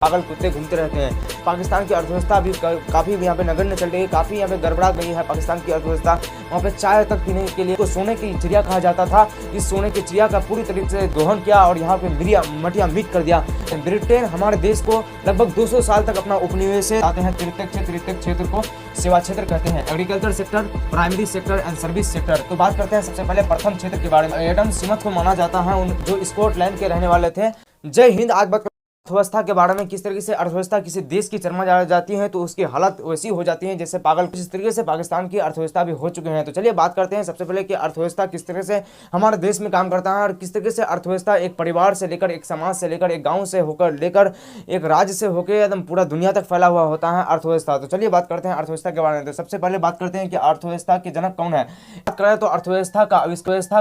पागल कुत्ते घूमते रहते हैं। पाकिस्तान की अर्थव्यवस्था भी काफ़ी यहाँ पे नगण्य चल रही है, काफ़ी यहाँ पे गड़बड़ा गई है पाकिस्तान की अर्थव्यवस्था। वहाँ पे चाय तक पीने के लिए तो सोने की चिड़िया कहा जाता था। इस सोने की चिड़िया का पूरी तरीके से दोहन किया और यहाँ पे मटिया मीट कर दिया। ब्रिटेन हमारे देश को लगभग 200 साल तक अपना उपनिवेश आते हैं। तृतीयक क्षेत्र को सेवा क्षेत्र कहते हैं। Agriculture sector, primary sector and service sector. तो बात करते हैं सबसे पहले प्रथम क्षेत्र के बारे में। एडम स्मिथ को माना जाता है जो स्कॉटलैंड के रहने वाले थे। जय हिंद। आज बात अर्थव्यवस्था के बारे में, किस तरीके से अर्थव्यवस्था किसी देश की चरमा जाती है तो उसकी हालत वैसी हो जाती है जैसे पागल। जिस तरीके से पाकिस्तान की अर्थव्यवस्था भी हो चुके हैं। तो चलिए बात करते हैं सबसे पहले कि अर्थव्यवस्था किस तरह से हमारे देश में काम करता है और किस तरीके से अर्थव्यवस्था एक परिवार से लेकर, एक समाज से लेकर, एक गाँव से होकर लेकर, एक राज्य से होकर एकदम पूरा दुनिया तक फैला हुआ होता है अर्थव्यवस्था। तो चलिए बात करते हैं अर्थव्यवस्था के बारे में। तो सबसे पहले बात करते हैं कि अर्थव्यवस्था के जनक कौन है। बात करें तो अर्थव्यवस्था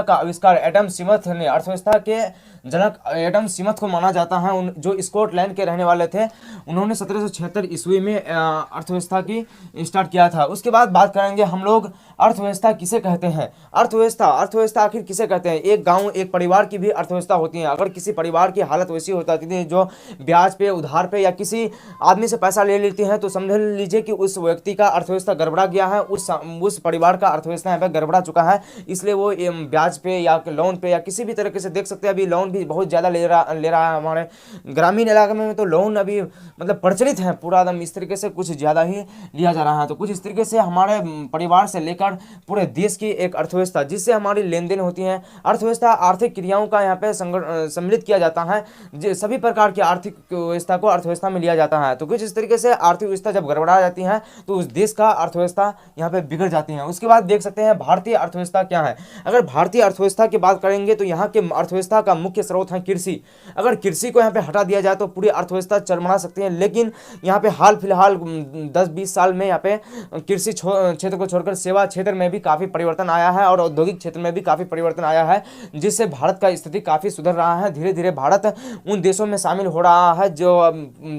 का आविष्कार एडम स्मिथ ने। अर्थव्यवस्था के जनक एडम स्मिथ को माना जाता है जो स्कॉटलैंड के रहने वाले थे। उन्होंने 1776 ईस्वी में अर्थव्यवस्था की स्टार्ट किया था। उसके बाद बात करेंगे हम लोग अर्थव्यवस्था किसे कहते हैं। अर्थव्यवस्था आखिर किसे कहते हैं। एक गांव, एक परिवार की भी अर्थव्यवस्था होती है। अगर किसी परिवार की हालत वैसी हो जाती है जो ब्याज पे, उधार पे या किसी आदमी से पैसा ले लेती है तो समझ लीजिए कि उस व्यक्ति का अर्थव्यवस्था गड़बड़ा गया है, उस परिवार का अर्थव्यवस्था यहाँ पे गड़बड़ा चुका है। इसलिए वो ब्याज पे या लोन पे या किसी भी तरीके से देख सकते हैं। अभी लोन भी बहुत ज़्यादा ले रहा है। हमारे ग्रामीण इलाके में तो लोन अभी मतलब प्रचलित है पूरा एकदम इस तरीके से, कुछ ज़्यादा ही लिया जा रहा है। तो कुछ इस तरीके से हमारे परिवार से लेकर पूरे देश की एक अर्थव्यवस्था जिससे हमारी लेन देन होती है। अर्थव्यवस्था आर्थिक क्रियाओं का यहाँ पे सम्मिलित किया जाता है। सभी प्रकार की आर्थिक व्यवस्था को अर्थव्यवस्था में लिया जाता है। तो कुछ इस तरीके से आर्थिक व्यवस्था जब गड़बड़ा जाती है तो उस देश का अर्थव्यवस्था यहाँ पे बिगड़ जाती है। उसके बाद देख सकते हैं भारतीय अर्थव्यवस्था क्या है। अगर भारतीय अर्थव्यवस्था की बात करेंगे तो यहाँ के अर्थव्यवस्था का मुख्य स्रोत है कृषि। अगर कृषि को यहाँ पे हटा दिया जाए तो पूरी अर्थव्यवस्था चरमरा सकती है। लेकिन यहाँ पे हाल फिलहाल 10-20 साल में यहाँ पे कृषि क्षेत्र को छोड़कर सेवा क्षेत्र में भी काफ़ी परिवर्तन आया है और औद्योगिक क्षेत्र में भी काफ़ी परिवर्तन आया है, जिससे भारत का स्थिति काफ़ी सुधर रहा है। धीरे धीरे भारत उन देशों में शामिल हो रहा है जो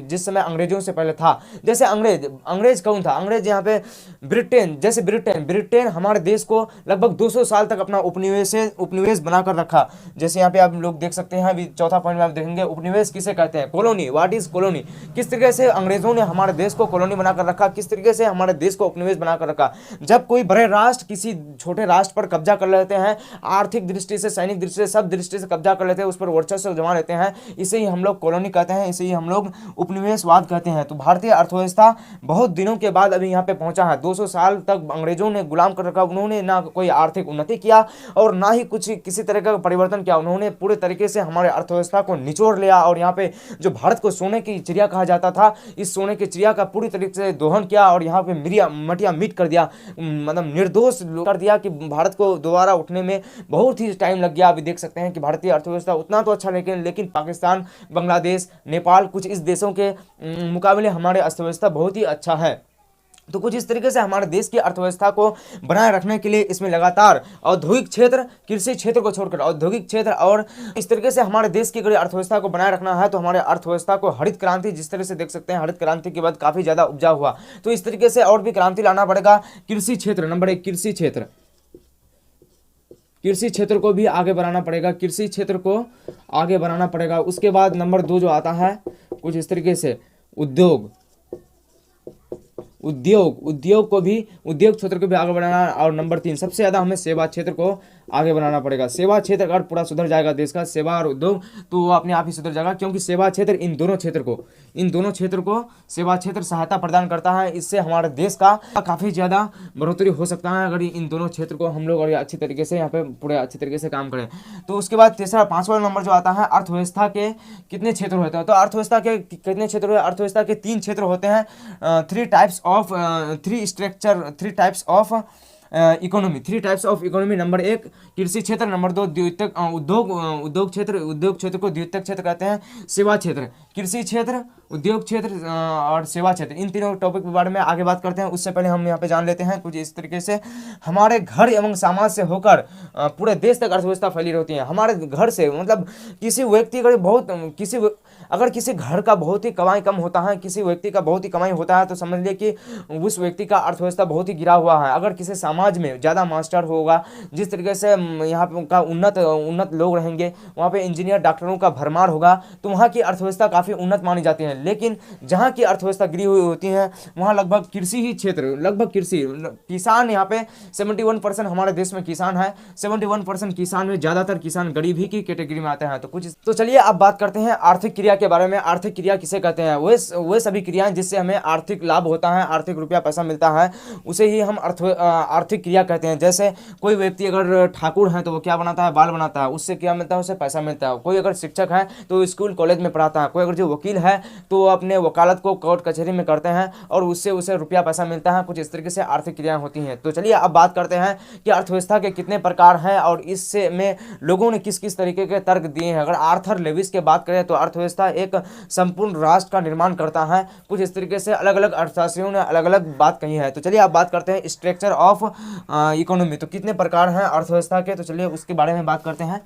जिस समय अंग्रेजों से पहले था। जैसे अंग्रेज कौन था। अंग्रेज यहाँ पे ब्रिटेन हमारे देश को लगभग 200 साल तक अपना उपनिवेश बनाकर रखा। जैसे यहाँ पे आप लोग देख सकते हैं। अभी चौथा पॉइंट में आप देखेंगे उपनिवेश किसे कहते हैं। कॉलोनी। What is colony. किस तरीके से अंग्रेजों ने हमारे देश को कॉलोनी बनाकर रखा, किस तरीके से हमारे देश को उपनिवेश बनाकर रखा। जब कोई बड़े राष्ट्र किसी छोटे राष्ट्र पर कब्जा कर लेते हैं, आर्थिक दृष्टि से, सैनिक दृष्टि से, सब दृष्टि से कब्जा कर लेते हैं, उस पर वर्चस्व जमा लेते हैं, इसे ही हम लोग कॉलोनी कहते हैं, इसे ही हम लोग उपनिवेशवाद कहते हैं। तो भारतीय अर्थव्यवस्था बहुत दिनों के बाद अभी यहाँ पे पहुंचा है। 200 साल तक अंग्रेजों ने गुलाम कर रखा। उन्होंने ना कोई आर्थिक उन्नति किया और ना ही कुछ किसी तरह का परिवर्तन किया। उन्होंने पूरे तरीके से हमारे अर्थव्यवस्था को निचोड़ लिया और यहाँ पे जो भारत को सोने की चिड़िया कहा जाता था, इस सोने की चिड़िया का पूरी तरीके से दोहन किया और यहाँ पे मटिया मीट कर दिया, मतलब निर्दोष कर दिया कि भारत को दोबारा उठने में बहुत ही टाइम लग गया। अभी देख सकते हैं कि भारतीय अर्थव्यवस्था उतना तो अच्छा लेकिन पाकिस्तान, बांग्लादेश, नेपाल, कुछ इस देशों के मुकाबले हमारे अर्थव्यवस्था बहुत ही अच्छा है। तो कुछ इस तरीके से हमारे देश की अर्थव्यवस्था को बनाए रखने के लिए इसमें लगातार औद्योगिक क्षेत्र, कृषि क्षेत्र को छोड़कर औद्योगिक क्षेत्र और इस तरीके से हमारे देश की अगर अर्थव्यवस्था को बनाए रखना है तो हमारे अर्थव्यवस्था को हरित क्रांति, जिस तरह से देख सकते हैं हरित क्रांति के बाद काफ़ी ज़्यादा उपजाऊ हुआ, तो इस तरीके से और भी क्रांति लाना पड़ेगा। कृषि क्षेत्र नंबर 1, कृषि क्षेत्र को भी आगे बढ़ाना पड़ेगा। कृषि क्षेत्र को आगे बढ़ाना पड़ेगा। उसके बाद नंबर 2 जो आता है कुछ इस तरीके से उद्योग क्षेत्र को भी आगे बढ़ाना। और नंबर 3 सबसे ज़्यादा हमें सेवा क्षेत्र को आगे बढ़ाना पड़ेगा। सेवा क्षेत्र अगर पूरा सुधर जाएगा देश का, सेवा और उद्योग, तो वो अपने आप ही सुधर जाएगा, क्योंकि सेवा क्षेत्र इन दोनों क्षेत्र को सेवा क्षेत्र सहायता प्रदान करता है। इससे हमारे देश का काफ़ी ज़्यादा बढ़ोतरी हो सकता है अगर इन दोनों क्षेत्र को हम लोग और अच्छी तरीके से यहाँ पे पूरे अच्छी तरीके से काम करें। तो उसके बाद तीसरा 5वां नंबर जो आता है, अर्थव्यवस्था के कितने क्षेत्र होते हैं। तो अर्थव्यवस्था के कितने क्षेत्र होते हैं। अर्थव्यवस्था के 3 क्षेत्र होते हैं। 3 टाइप्स ऑफ इकोनॉमी। नंबर 1 कृषि क्षेत्र, नंबर 2 उद्योग क्षेत्र को द्वितीयक क्षेत्र कहते हैं। सेवा क्षेत्र, कृषि क्षेत्र, उद्योग क्षेत्र और सेवा क्षेत्र, इन तीनों टॉपिक के बारे में आगे बात करते हैं। उससे पहले हम यहाँ पे जान लेते हैं कुछ इस तरीके से हमारे घर एवं समाज से होकर पूरे देश तक अर्थव्यवस्था फैली रहती है। हमारे घर से मतलब किसी व्यक्ति अगर किसी घर का बहुत ही कमाई कम होता है, किसी व्यक्ति का बहुत ही कमाई होता है, तो समझ लिए कि उस व्यक्ति का अर्थव्यवस्था बहुत ही गिरा हुआ है। अगर किसी समाज में ज़्यादा मास्टर होगा, जिस तरीके से यहाँ पे उनका उन्नत लोग रहेंगे, वहाँ पे इंजीनियर डॉक्टरों का भरमार होगा, तो वहाँ की अर्थव्यवस्था काफ़ी उन्नत मानी जाती है। लेकिन जहाँ की अर्थव्यवस्था गिरी हुई होती है, वहाँ लगभग कृषि ही क्षेत्र, लगभग कृषि किसान, यहाँ पे 71% हमारे देश में किसान है। 71% किसान में ज़्यादातर किसान गरीब ही की कैटेगरी में आते हैं। तो चलिए अब बात करते हैं आर्थिक क्रिया के बारे में। आर्थिक क्रिया किसे कहते हैं? वे सभी क्रियाएं जिससे हमें आर्थिक लाभ होता है, आर्थिक रुपया पैसा मिलता है, उसे ही हम आर्थिक क्रिया कहते हैं। जैसे कोई व्यक्ति अगर ठाकुर है तो वो क्या बनाता है? बाल बनाता है, उससे क्या मिलता है? उसे पैसा मिलता है। कोई अगर शिक्षक है तो स्कूल कॉलेज में पढ़ाता है। कोई अगर जो वकील है तो अपने वकालत को कोर्ट कचहरी में करते हैं और उससे उसे रुपया पैसा मिलता है। कुछ इस तरीके से आर्थिक क्रियाएं होती हैं। तो चलिए अब बात करते हैं कि अर्थव्यवस्था के कितने प्रकार हैं और इससे में लोगों ने किस किस तरीके के तर्क दिए हैं। अगर आर्थर लेविस की बात करें तो अर्थव्यवस्था एक संपूर्ण राष्ट्र का निर्माण करता है। कुछ इस तरीके से अलग अलग अर्थशास्त्रियों ने अलग अलग बात कही है। तो चलिए आप बात करते हैं स्ट्रक्चर ऑफ इकोनॉमी। तो कितने प्रकार हैं अर्थव्यवस्था के, तो चलिए उसके बारे में बात करते हैं।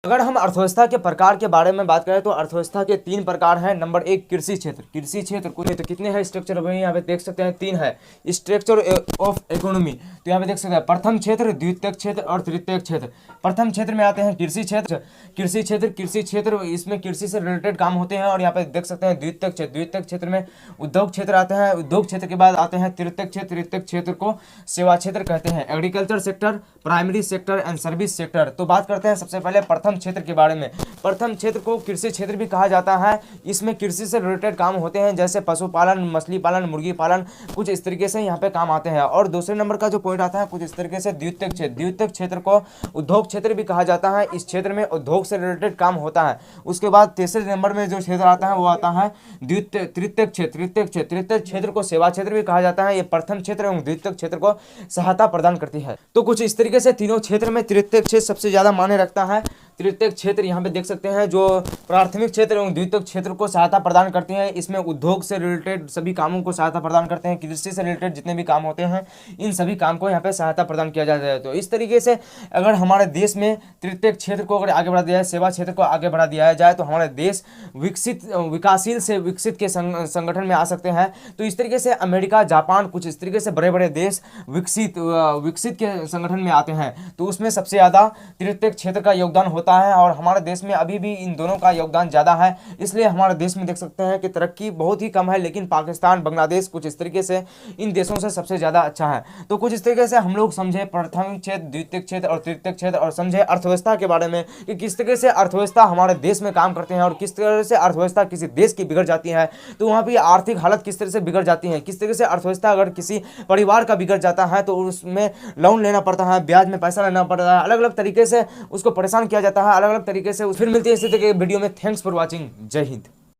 अगर हम अर्थव्यवस्था के प्रकार के बारे में बात करें तो अर्थव्यवस्था के 3 प्रकार हैं। नंबर 1 कृषि क्षेत्र। कृषि क्षेत्र कुल तो कितने हैं स्ट्रक्चर? वही यहाँ पे देख सकते हैं 3 है स्ट्रक्चर ऑफ इकोनॉमी। तो यहाँ पे देख सकते हैं प्रथम क्षेत्र, द्वितीय क्षेत्र और तृतीय क्षेत्र। प्रथम क्षेत्र में आते हैं कृषि क्षेत्र। कृषि क्षेत्र इसमें कृषि से रिलेटेड काम होते हैं। और यहाँ पे देख सकते हैं द्वितीय क्षेत्र। द्वितीय क्षेत्र में उद्योग क्षेत्र आते हैं। उद्योग क्षेत्र के बाद आते हैं तृतीय क्षेत्र। तृतीय क्षेत्र को सेवा क्षेत्र कहते हैं। Agriculture sector, primary sector and service sector. तो बात करते हैं सबसे पहले प्रथम क्षेत्र के बारे में। प्रथम क्षेत्र को कृषि क्षेत्र भी कहा जाता है। इसमें कृषि से रिलेटेड काम होते हैं, जैसे पशुपालन, मछली पालन, मुर्गी पालन, कुछ इस तरीके से यहाँ पे काम आते हैं। और दूसरे नंबर का जो पॉइंट आता है कुछ इस तरीके से द्वितीय क्षेत्र। द्वितीय क्षेत्र को उद्योग क्षेत्र भी कहा जाता है। इस क्षेत्र में उद्योग से रिलेटेड काम होता है। उसके बाद तीसरे नंबर में जो क्षेत्र आता है वो आता है तृतीय क्षेत्र। तृतीय क्षेत्र को सेवा क्षेत्र भी कहा जाता है। ये प्रथम क्षेत्र एवं द्वितीय क्षेत्र को सहायता प्रदान करती है। तो कुछ इस तरीके से तीनों क्षेत्र में तृतीय क्षेत्र सबसे ज्यादा मायने रखता है। तृतीय क्षेत्र यहाँ पे देख सकते हैं जो प्राथमिक क्षेत्र एवं द्वितीय क्षेत्र को सहायता प्रदान करती हैं। इसमें उद्योग से रिलेटेड सभी कामों को सहायता प्रदान करते हैं। कृषि से रिलेटेड जितने भी काम होते हैं इन सभी काम को यहाँ पे सहायता प्रदान किया जाता है। तो इस तरीके से अगर हमारे देश में तृतीय क्षेत्र को अगर आगे बढ़ा दिया जाए, सेवा क्षेत्र को आगे बढ़ा दिया जाए, तो हमारे देश विकासशील से विकसित के संगठन में आ सकते हैं। तो इस तरीके से अमेरिका, जापान, कुछ इस तरीके से बड़े बड़े देश विकसित के संगठन में आते हैं। तो उसमें सबसे ज़्यादा तृतीय क्षेत्र का योगदान होता है और हमारे देश में अभी भी इन दोनों का योगदान ज़्यादा है। इसलिए हमारे देश में देख सकते हैं कि तरक्की बहुत ही कम है, लेकिन पाकिस्तान, बांग्लादेश कुछ इस तरीके से इन देशों से सबसे ज़्यादा अच्छा है। तो कुछ इस तरीके से हम लोग समझे प्रथम क्षेत्र, द्वितीय क्षेत्र और तृतीय क्षेत्र, और समझे अर्थव्यवस्था के बारे में कि किस तरीके से अर्थव्यवस्था हमारे देश में काम करते हैं और किस तरह से अर्थव्यवस्था किसी देश की बिगड़ जाती है तो वहाँ पर आर्थिक हालत किस तरह से बिगड़ जाती है। किस तरीके से अर्थव्यवस्था अगर किसी परिवार का बिगड़ जाता है तो उसमें लोन लेना पड़ता है, ब्याज में पैसा लेना पड़ता है, अलग अलग तरीके से उसको परेशान किया जाता है, अलग अलग तरीके से। फिर मिलती है इसी तरह के वीडियो में। Thanks for watching. जय हिंद।